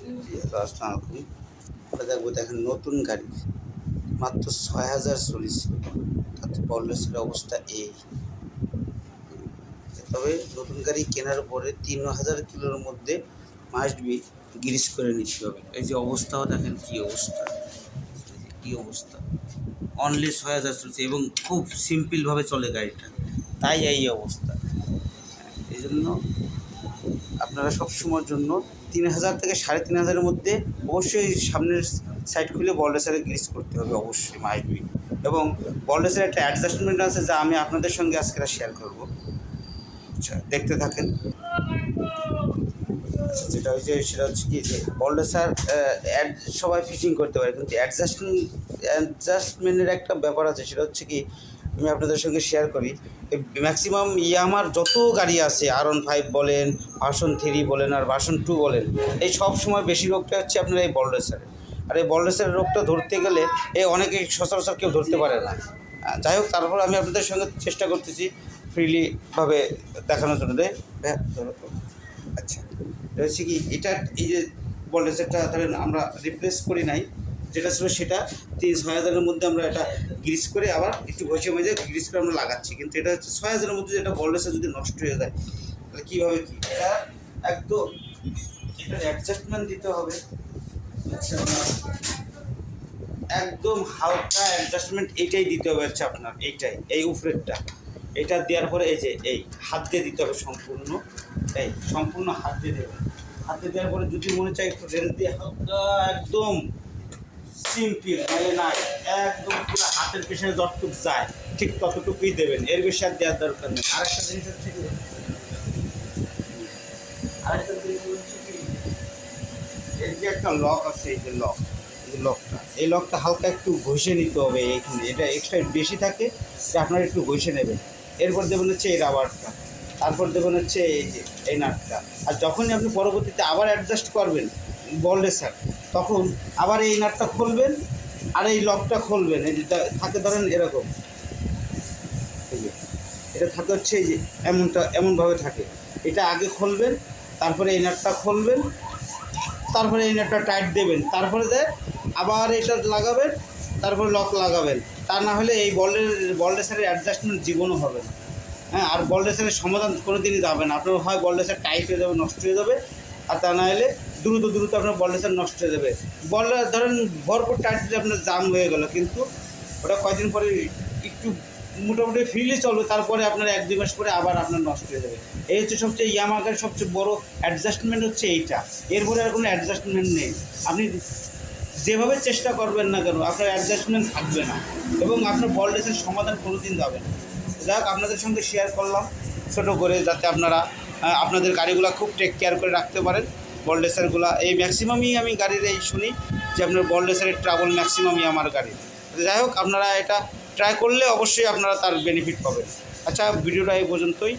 আসসালামু আলাইকুম। আমরা দেখেন নতুন গাড়ি মাত্র ৬,০০০ চলেছে, তাতে বললেসের অবস্থা এই। তবে নতুন গাড়ি কেনার পরে ৩,০০০ কিলোর মধ্যে মাস্ট বি গ্রিস করে নিতে হবে। এই যে অবস্থাও দেখেন কী অবস্থা, কী অবস্থা। অনলি ৬,০০০ চলছে এবং খুব সিম্পলভাবে চলে গাড়িটা, তাই এই অবস্থা। এই জন্য আপনারা সবসময়ের জন্য ৩,০০০ থেকে ৩,৫০০-এর মধ্যে অবশ্যই সামনের সাইড খুলে বলরেসারে গ্রিস করতে হবে, অবশ্যই মাস্ট বি। এবং বলরেসের একটা অ্যাডজাস্টমেন্ট আছে যা আমি আপনাদের সঙ্গে আজকে শেয়ার করব। আচ্ছা, দেখতে থাকেন। যেটা হচ্ছে সেটা হচ্ছে কি যে বলরেসার সবাই ফিটিং করতে পারে, কিন্তু অ্যাডজাস্টমেন্টের একটা ব্যাপার আছে। সেটা হচ্ছে কি আমি আপনাদের সঙ্গে শেয়ার করি। ম্যাক্সিমাম ইয়ামার যত গাড়ি আছে, R15 বলেন, ভার্সন 3 বলেন আর ভার্সন 2 বলেন, এই সব সময় বেশি রোগটা হচ্ছে আপনার এই বলরেসারে। আর এই বলরেসারের রোগটা ধরতে গেলে অনেকেই সচরাচর কেউ ধরতে পারে না। যাই হোক, তারপর আমি আপনাদের সঙ্গে চেষ্টা করতেছি ফ্রিলিভাবে দেখানোর জন্য। আচ্ছা, এটা হচ্ছে কি, এটা এই যে বলরেসারটা ধরেন আমরা রিপ্লেস করি নাই, যেটা ছিল সেটা ৬,০০০-এর মধ্যে আমরা এটা গ্রিস করে আবার একটু ঘষে মেজে গ্রিস করে আমরা লাগাচ্ছি। কিন্তু এটা হচ্ছে ৬,০০০-এর মধ্যে যেটা বলরেসার যদি নষ্ট হয়ে যায় তাহলে কীভাবে কী, এটা একদম এটার অ্যাডজাস্টমেন্ট দিতে হবে। আচ্ছা, একদম হালকা অ্যাডজাস্টমেন্ট এইটাই দিতে হবে, হচ্ছে আপনার এইটাই, এই উপরেরটা। এটা দেওয়ার পরে এই যে এই হাত দিয়ে দিতে হবে সম্পূর্ণ, সম্পূর্ণ হাত দিয়ে দেবেন। হাত দিয়ে দেওয়ার পরে যদি মনে চাই একটু রেঞ্জ দিয়ে হালকা একদম সিম্পল, নাহলে না, একদম পুরো হাতের পেছনে যতটুকু যায় ঠিক ততটুকুই দেবেন, এর বেশি আর দেওয়ার দরকার নেই। আরেকটা জিনিস হচ্ছে কি, এর যে একটা লক আছে, এই যে এই লকটা হালকা একটু ঘষে নিতে হবে এইখানে। এটা এক্সট্রা বেশি থাকে, যে আপনারা একটু ঘষে নেবেন। এরপর দেবেন হচ্ছে এই রাবারটা, তারপর দেবেন হচ্ছে এই যে এই নাটটা। আর যখনই আপনি পরবর্তীতে আবার অ্যাডজাস্ট করবেন বলরেসার, তখন আবার এই নাটটা খুলবেন আর এই লকটা খুলবেন। এই যে থাকে ধরেন এরকম, এই যে এটা থাকে হচ্ছে এই যে এমনভাবে থাকে। এটা আগে খুলবেন, তারপরে এই নাটটা খুলবেন, তারপরে এই নাটটা টাইট দেবেন, তারপরে আবার এটা লাগাবেন, তারপরে লক লাগাবেন। তা না হলে এই বলরেসারের অ্যাডজাস্টমেন্ট জীবনও হবে না। হ্যাঁ, আর বলরেসারের সমাধান কোনো দিনই যাবে না। আপনার হয় বলরেসার টাইট হয়ে যাবে, নষ্ট হয়ে যাবে, আর তা না হলে দ্রুত আপনার বলরেসার নষ্ট হয়ে যাবে। ধরেন ভরপুর টাইট দিলে আপনার জাম হয়ে গেল, কিন্তু ওটা কয়েকদিন পরে একটু মোটামুটি ফ্রিলি চলবে, তারপরে আপনার 1-2 মাস পরে আবার আপনার নষ্ট হয়ে যাবে। এই হচ্ছে সবচেয়ে ইয়ামাহার সবচেয়ে বড় অ্যাডজাস্টমেন্ট হচ্ছে এইটা। এরপরে আর কোনো অ্যাডজাস্টমেন্ট নেই। আপনি যেভাবে চেষ্টা করবেন না কেন, আপনার অ্যাডজাস্টমেন্ট থাকবে না এবং আপনার বলরেসের সমাধান কোনো দিন যাবে না। যাক, আপনাদের সঙ্গে শেয়ার করলাম ছোটো করে, যাতে আপনারা আপনাদের গাড়িগুলো খুব টেক কেয়ার করে রাখতে পারেন। বলরেসারগুলো এই ম্যাক্সিমামই আমি গাড়ির এই শুনি যে আপনার বলরেসারের ট্রাবল ম্যাক্সিমামই আমার গাড়ির। যাই হোক, আপনারা এটা ট্রাই করলে অবশ্যই আপনারা তার বেনিফিট পাবেন। আচ্ছা, ভিডিওটা এই পর্যন্তই।